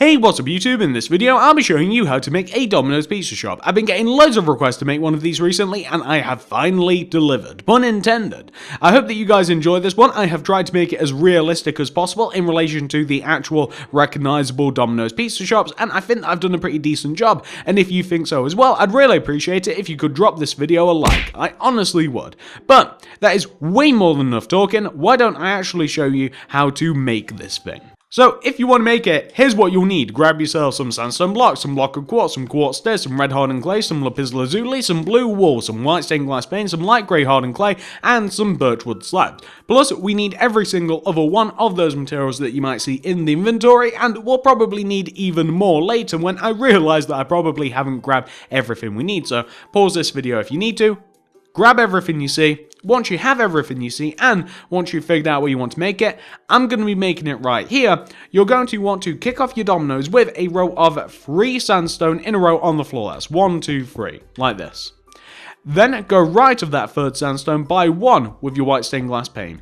Hey, what's up YouTube? In this video, I'll be showing you how to make a Domino's pizza shop. I've been getting loads of requests to make one of these recently, and I have finally delivered. Pun intended. I hope that you guys enjoy this one. I have tried to make it as realistic as possible in relation to the actual recognizable Domino's pizza shops, and I think I've done a pretty decent job. And if you think so as well, I'd really appreciate it if you could drop this video a like. I honestly would. But that is way more than enough talking. Why don't I actually show you how to make this thing? So, if you want to make it, here's what you'll need. Grab yourself some sandstone blocks, some block of quartz, some quartz stairs, some red hardened clay, some lapis lazuli, some blue wool, some white stained glass paint, some light grey hardened clay, and some birchwood slabs. Plus, we need every single other one of those materials that you might see in the inventory, and we'll probably need even more later when I realise that I probably haven't grabbed everything we need. So, pause this video if you need to. Grab everything you see. Once you have everything you see, and once you've figured out where you want to make it, I'm going to be making it right here. You're going to want to kick off your dominoes with a row of 3 sandstone in a row on the floor. That's 1, 2, 3, like this. Then go right of that third sandstone by 1 with your white stained glass pane.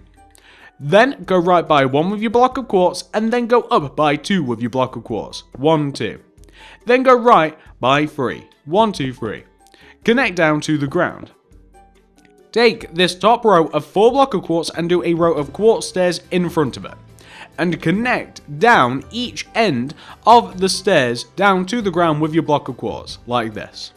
Then go right by 1 with your block of quartz, and then go up by 2 with your block of quartz. 1, 2. Then go right by 3. 1, 2, 3. Connect down to the ground. Take this top row of 4 block of quartz and do a row of quartz stairs in front of it. And connect down each end of the stairs down to the ground with your block of quartz, like this.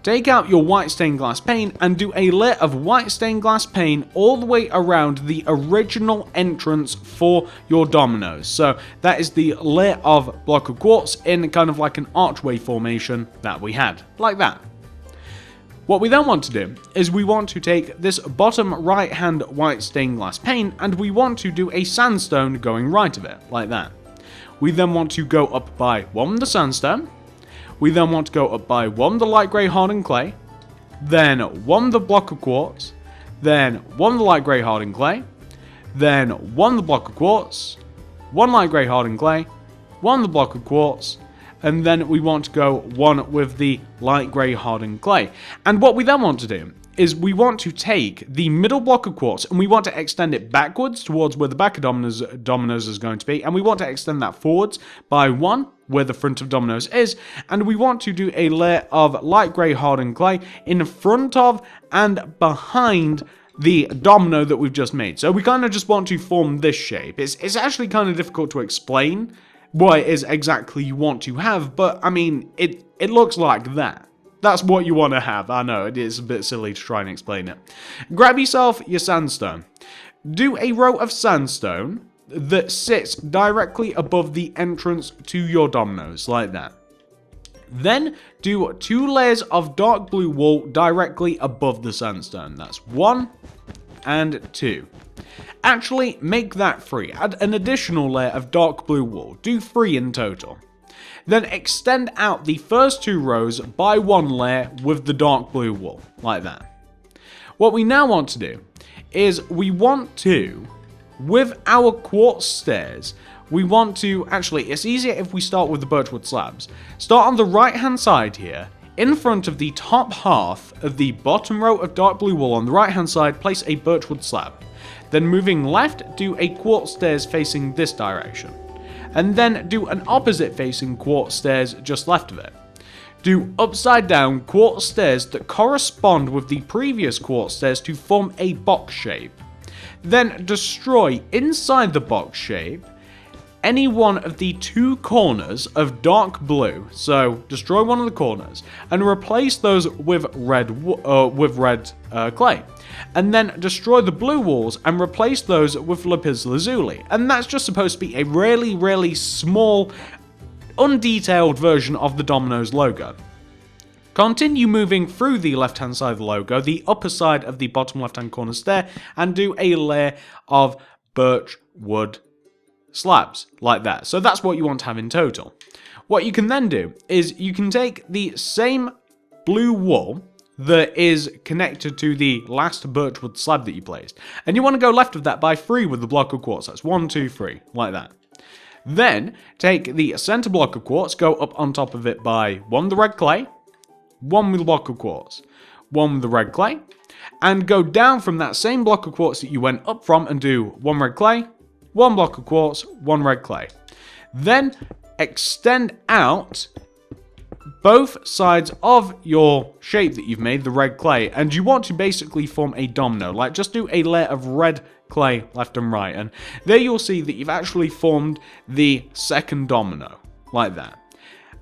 Take out your white stained glass pane and do a layer of white stained glass pane all the way around the original entrance for your dominoes. So that is the layer of block of quartz in kind of like an archway formation that we had, like that. What we then want to do is we want to take this bottom right hand white stained glass pane and we want to do a sandstone going right of it, like that. We then want to go up by 1 the sandstone. We then want to go up by 1 the light grey hardened clay. Then 1 the block of quartz. Then 1 the light grey hardened clay. Then 1 the block of quartz. 1 light grey hardened clay. 1 the block of quartz. And then we want to go 1 with the light grey hardened clay. And what we then want to do is we want to take the middle block of quartz and we want to extend it backwards towards where the back of dominoes is going to be, and we want to extend that forwards by 1 where the front of dominoes is, and we want to do a layer of light grey hardened clay in front of and behind the domino that we've just made. So we kind of just want to form this shape. It's actually kind of difficult to explain what it is exactly you want to have, but I mean, it looks like that. That's what you want to have. I know, it is a bit silly to try and explain it. Grab yourself your sandstone. Do a row of sandstone that sits directly above the entrance to your dominoes, like that. Then do 2 layers of dark blue wool directly above the sandstone. That's 1 and 2. Actually, make that 3. Add an additional layer of dark blue wool. Do 3 in total. Then extend out the first 2 rows by 1 layer with the dark blue wool, like that. What we now want to do is we want to, with our quartz stairs, we want to, actually, it's easier if we start with the birchwood slabs. Start on the right hand side here. In front of the top half of the bottom row of dark blue wool on the right hand side, place a birchwood slab. Then moving left, do a quartz stairs facing this direction. And then do an opposite facing quartz stairs just left of it. Do upside down quartz stairs that correspond with the previous quartz stairs to form a box shape. Then destroy inside the box shape any one of the 2 corners of dark blue, so destroy one of the corners, and replace those with red clay. And then destroy the blue walls and replace those with lapis lazuli. And that's just supposed to be a really, really small, undetailed version of the Domino's logo. Continue moving through the left-hand side of the logo, the upper side of the bottom left-hand corner stair, and do a layer of birch wood slabs, like that. So that's what you want to have in total. What you can then do is you can take the same blue wool that is connected to the last birchwood slab that you placed, and you want to go left of that by 3 with the block of quartz. That's 1, 2, 3, like that. Then take the center block of quartz, go up on top of it by 1 with the red clay, 1 with the block of quartz, 1 with the red clay, and go down from that same block of quartz that you went up from and do 1 red clay, 1 block of quartz, 1 red clay. Then extend out both sides of your shape that you've made, the red clay, and you want to basically form a domino. Like, just do a layer of red clay left and right, and there you'll see that you've actually formed the second domino, like that.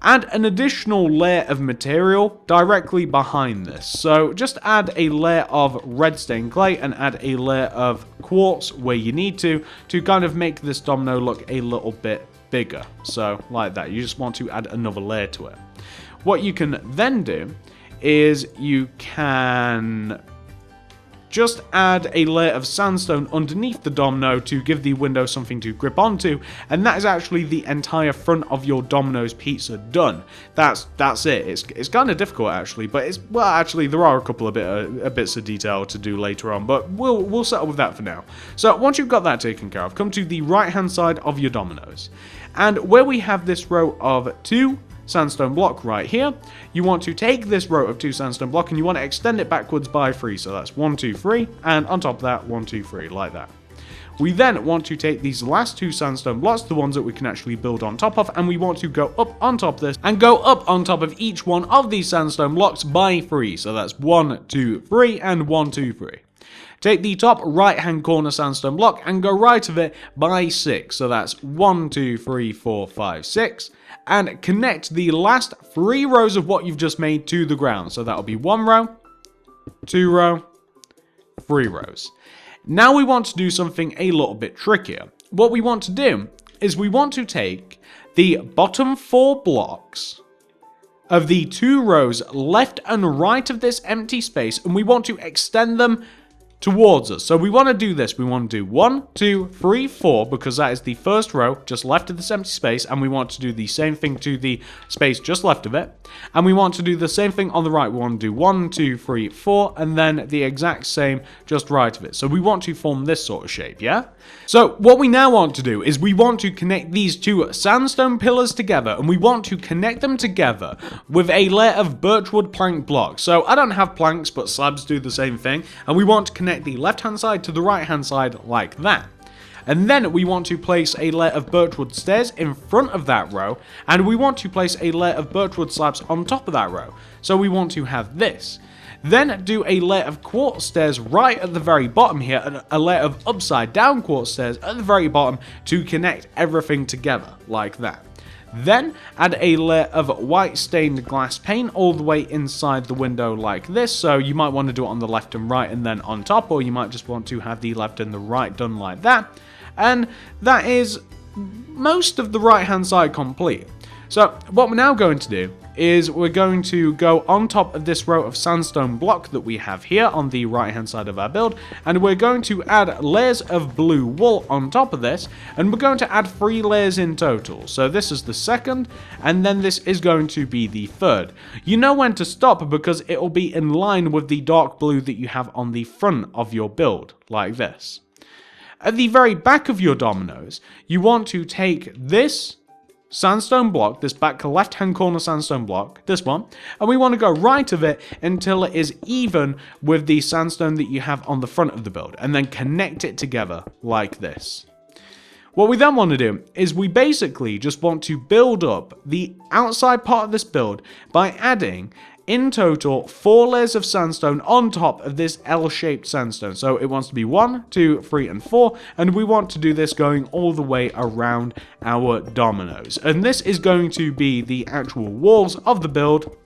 Add an additional layer of material directly behind this. So just add a layer of red stained clay and add a layer of quartz where you need to kind of make this domino look a little bit bigger. So like that, you just want to add another layer to it. What you can then do is you can just add a layer of sandstone underneath the domino to give the window something to grip onto, and that is actually the entire front of your Domino's pizza done. That's it. It's kind of difficult actually, but well, actually there are a couple of bits of detail to do later on, but we'll settle with that for now. So once you've got that taken care of, come to the right hand side of your Domino's, and where we have this row of 2 sandstone block right here, you want to take this row of 2 sandstone block and you want to extend it backwards by 3. So that's 1, 2, 3, and on top of that 1, 2, 3, like that. We then want to take these last 2 sandstone blocks, the ones that we can actually build on top of, and we want to go up on top of this and go up on top of each one of these sandstone blocks by 3. So that's 1, 2, 3, and 1, 2, 3. Take the top right hand corner sandstone block and go right of it by 6. So that's 1, 2, 3, 4, 5, 6. And connect the last 3 rows of what you've just made to the ground. So that'll be 1 row, 2 row, 3 rows. Now we want to do something a little bit trickier. What we want to do is we want to take the bottom 4 blocks of the 2 rows left and right of this empty space, and we want to extend them towards us. So we want to do this. We want to do 1, 2, 3, 4, because that is the first row just left of this empty space, and we want to do the same thing to the space just left of it. And we want to do the same thing on the right. We want to do 1, 2, 3, 4, and then the exact same just right of it. So we want to form this sort of shape, yeah? So what we now want to do is we want to connect these 2 sandstone pillars together, and we want to connect them together with a layer of birchwood plank blocks. So I don't have planks, but slabs do the same thing, and we want to connect the left hand side to the right hand side like that. And then we want to place a layer of birchwood stairs in front of that row, and we want to place a layer of birchwood slabs on top of that row. So we want to have this. Then do a layer of quartz stairs right at the very bottom here, and a layer of upside down quartz stairs at the very bottom to connect everything together like that. Then add a layer of white stained glass paint all the way inside the window like this. So you might want to do it on the left and right and then on top, or you might just want to have the left and the right done like that. And that is most of the right hand side complete. So what we're now going to do is we're going to go on top of this row of sandstone block that we have here on the right hand side of our build, and we're going to add layers of blue wool on top of this, and we're going to add 3 layers in total. So this is the second, and then this is going to be the third. You know when to stop because it will be in line with the dark blue that you have on the front of your build, like this. At the very back of your Dominoes, you want to take this sandstone block, this back left hand corner sandstone block, this one, and we want to go right of it until it is even with the sandstone that you have on the front of the build, and then connect it together like this. What we then want to do is we basically just want to build up the outside part of this build by adding in total 4 layers of sandstone on top of this L-shaped sandstone. So it wants to be 1, 2, 3, and 4, and we want to do this going all the way around our Dominoes. And this is going to be the actual walls of the build.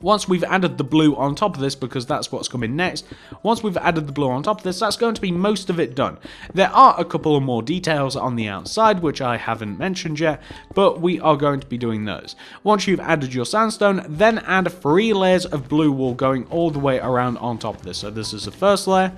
Once we've added the blue on top of this, because that's what's coming next, once we've added the blue on top of this, that's going to be most of it done. There are a couple of more details on the outside, which I haven't mentioned yet, but we are going to be doing those. Once you've added your sandstone, then add 3 layers of blue wool going all the way around on top of this. So this is the first layer.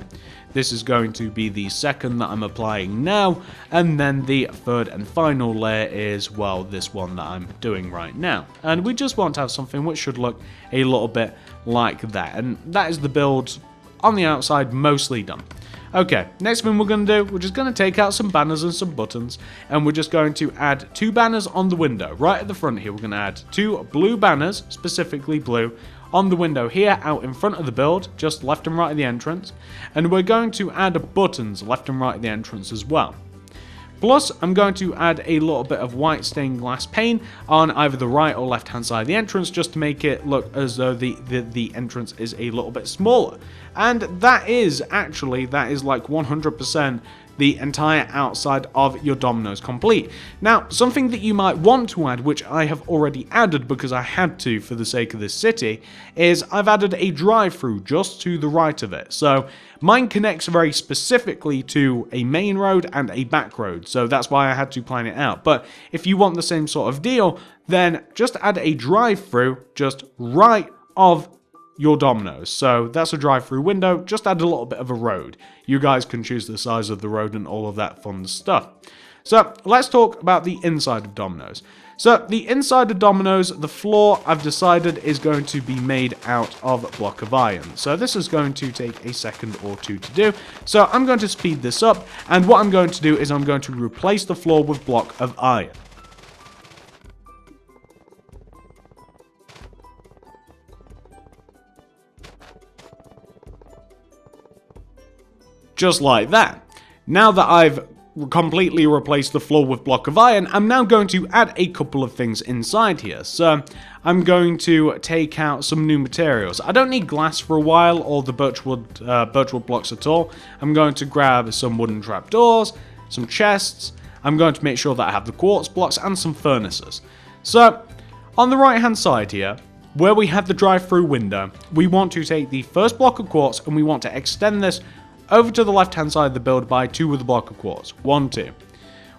This is going to be the second that I'm applying now, and then the third and final layer is, well, this one that I'm doing right now. And we just want to have something which should look a little bit like that, and that is the build on the outside mostly done. Okay, next thing we're going to do, we're just going to take out some banners and some buttons, and we're just going to add 2 banners on the window. Right at the front here, we're going to add 2 blue banners, specifically blue, on the window here out in front of the build, just left and right of the entrance, and we're going to add buttons left and right of the entrance as well. Plus, I'm going to add a little bit of white stained glass paint on either the right or left hand side of the entrance just to make it look as though the entrance is a little bit smaller. And that is like 100% the entire outside of your Dominoes complete. Now, something that you might want to add, which I have already added because I had to for the sake of this city, is I've added a drive-through just to the right of it. So mine connects very specifically to a main road and a back road, so that's why I had to plan it out. But if you want the same sort of deal, then just add a drive-through just right of your Dominoes. So that's a drive-through window, just add a little bit of a road. You guys can choose the size of the road and all of that fun stuff. So let's talk about the inside of Dominoes. So the inside of Dominoes, the floor I've decided is going to be made out of a block of iron. So this is going to take a second or two to do. So I'm going to speed this up, and what I'm going to do is I'm going to replace the floor with block of iron. Just like that. Now that I've completely replaced the floor with block of iron, I'm now going to add a couple of things inside here. So I'm going to take out some new materials. I don't need glass for a while or the birchwood blocks at all. I'm going to grab some wooden trapdoors, some chests. I'm going to make sure that I have the quartz blocks and some furnaces. So on the right hand side here, where we have the drive-through window, we want to take the first block of quartz and we want to extend this over to the left hand side of the build by 2 with a block of quartz. 1, 2.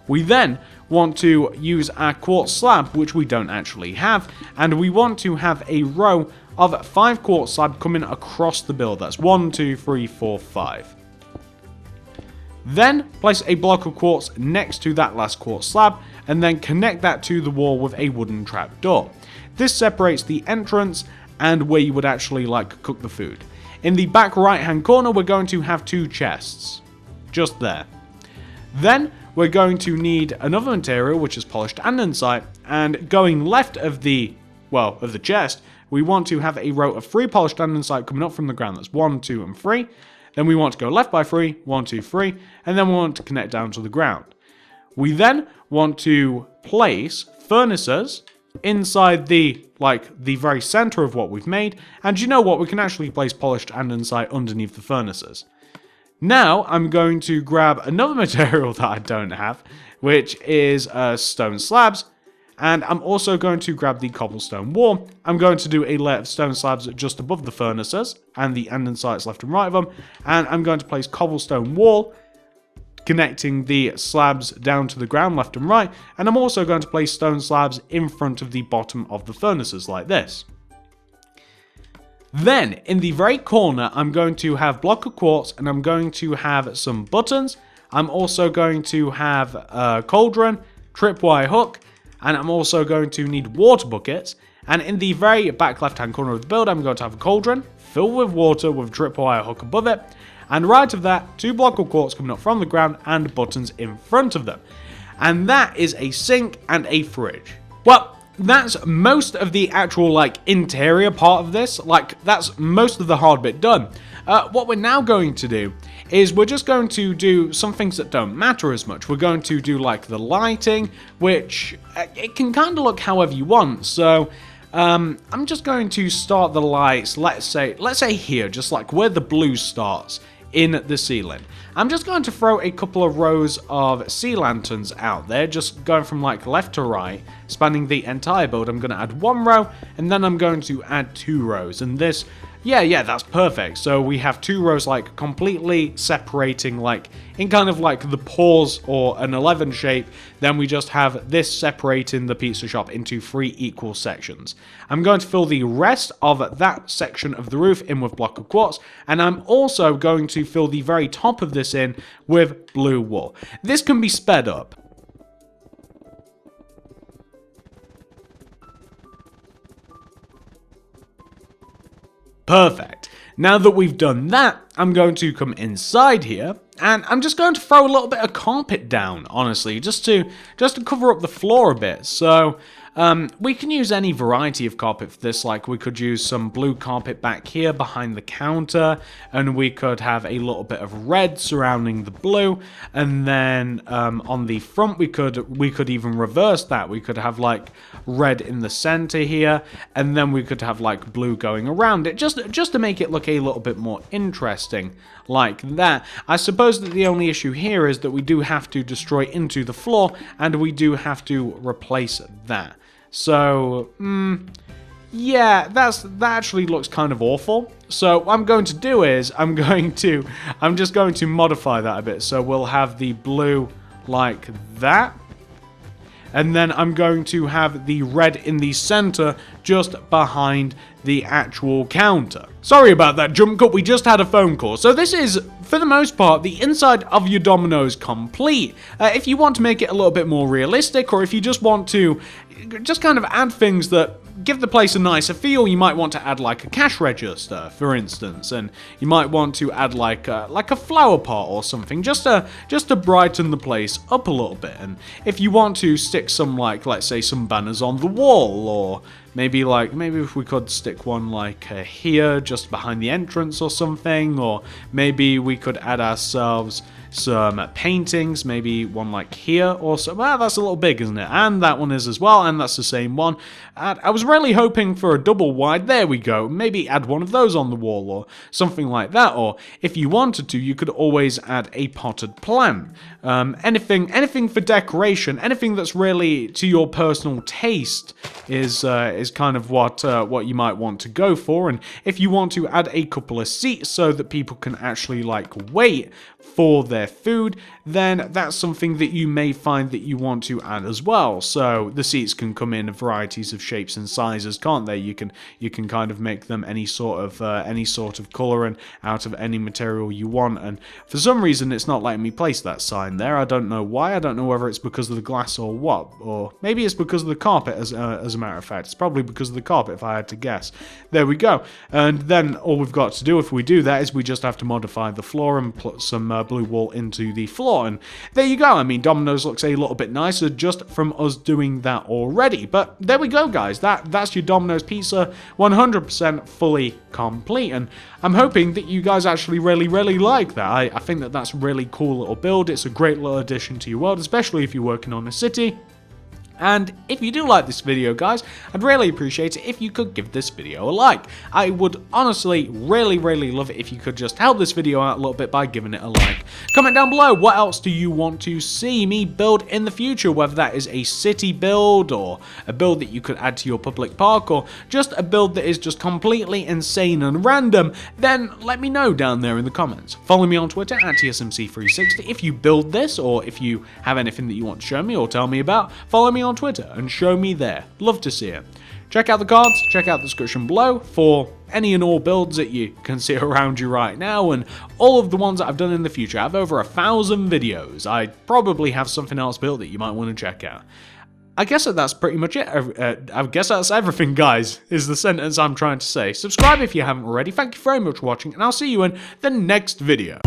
We then want to use our quartz slab, which we don't actually have, and we want to have a row of 5 quartz slab coming across the build. That's 1, 2, 3, 4, 5. Then place a block of quartz next to that last quartz slab, and then connect that to the wall with a wooden trapdoor. This separates the entrance and where you would actually cook the food. In the back right hand corner, we're going to have 2 chests. Just there. Then we're going to need another material, which is polished andesite, and going left of the chest, we want to have a row of 3 polished andesite coming up from the ground. That's 1, 2, and 3. Then we want to go left by 3, 1, 2, 3, and then we want to connect down to the ground. We then want to place furnaces inside the very center of what we've made, and you know what, we can actually place polished andesite underneath the furnaces. Now I'm going to grab another material that I don't have, which is stone slabs, and I'm also going to grab the cobblestone wall. I'm going to do a layer of stone slabs just above the furnaces and the andesites left and right of them, and I'm going to place cobblestone wall connecting the slabs down to the ground left and right, and I'm also going to place stone slabs in front of the bottom of the furnaces like this. Then in the very corner, I'm going to have block of quartz, and I'm going to have some buttons. I'm also going to have a cauldron, tripwire hook, and I'm also going to need water buckets. And in the very back left hand corner of the build, I'm going to have a cauldron filled with water with a tripwire hook above it. And right of that, 2 block of quartz coming up from the ground and buttons in front of them. And that is a sink and a fridge. Well, that's most of the actual interior part of this. That's most of the hard bit done. What we're now going to do is we're just going to do some things that don't matter as much. We're going to do the lighting, which it can kind of look however you want. So I'm just going to start the lights, let's say here, just where the blue starts in the ceiling. I'm just going to throw a couple of rows of sea lanterns out there, just going from left to right, spanning the entire build. I'm going to add 1 row, and then I'm going to add 2 rows, and this, yeah, that's perfect. So we have 2 rows completely separating in kind of the pause or an 11 shape. Then we just have this separating the pizza shop into 3 equal sections. I'm going to fill the rest of that section of the roof in with block of quartz, and I'm also going to fill the very top of this in with blue wool. This can be sped up. Perfect. Now that we've done that, I'm going to come inside here, and I'm just going to throw a little bit of carpet down, honestly, just to cover up the floor a bit. So We can use any variety of carpet for this, like we could use some blue carpet back here behind the counter, and we could have a little bit of red surrounding the blue, and then on the front we could even reverse that. We could have like red in the center here, and then we could have like blue going around it, just to make it look a little bit more interesting like that. I suppose that the only issue here is that we do have to destroy into the floor, and we do have to replace that. So, yeah, that actually looks kind of awful. So what I'm going to do is I'm just going to modify that a bit. So we'll have the blue like that. And then I'm going to have the red in the center just behind the actual counter. Sorry about that jump cut, we just had a phone call. So this is, for the most part, the inside of your Dominoes complete. If you want to make it a little bit more realistic, or if you just want to just kind of add things that give the place a nicer feel, you might want to add like a cash register, for instance, and you might want to add like a flower pot or something, just to brighten the place up a little bit. And if you want to stick some, like, let's say some banners on the wall, or maybe if we could stick one like here just behind the entrance or something, or maybe we could add ourselves some paintings, maybe one like here or so. Well, that's a little big, isn't it? And that one is as well, and that's the same one. And I was really hoping for a double wide. There we go. Maybe add one of those on the wall or something like that. Or if you wanted to, you could always add a potted plant. Anything for decoration, anything that's really to your personal taste is kind of what you might want to go for. And if you want to add a couple of seats so that people can actually like wait for their food, then that's something that you may find that you want to add as well. So the seats can come in varieties of shapes and sizes, can't they? You can kind of make them any sort of color and out of any material you want. And for some reason, it's not letting me place that sign there. I don't know why. I don't know whether it's because of the glass or what, or maybe it's because of the carpet. As a matter of fact, it's probably because of the carpet, if I had to guess. There we go. And then all we've got to do, if we do that, is we just have to modify the floor and put some blue wool into the floor, and there you go. I mean, Dominoes looks a little bit nicer just from us doing that already. But there we go, guys. That's your Dominoes pizza, 100% fully complete, and I'm hoping that you guys actually really like that. I think that that's a really cool little build. It's a great little addition to your world, especially if you're working on a city. And if you do like this video, guys, I'd really appreciate it if you could give this video a like. I would honestly really love it if you could just help this video out a little bit by giving it a like. Comment down below, what else do you want to see me build in the future, whether that is a city build, or a build that you could add to your public park, or just a build that is just completely insane and random. Then let me know down there in the comments. Follow me on Twitter at TSMC360 if you build this, or if you have anything that you want to show me or tell me about. Follow me on Twitter and show me there. Love to see it. Check out the cards, check out the description below for any and all builds that you can see around you right now, and all of the ones that I've done in the future. I have over 1,000 videos. I probably have something else built that you might want to check out. I guess that's pretty much it. I guess that's everything, guys, is the sentence I'm trying to say. Subscribe if you haven't already. Thank you very much for watching, and I'll see you in the next video.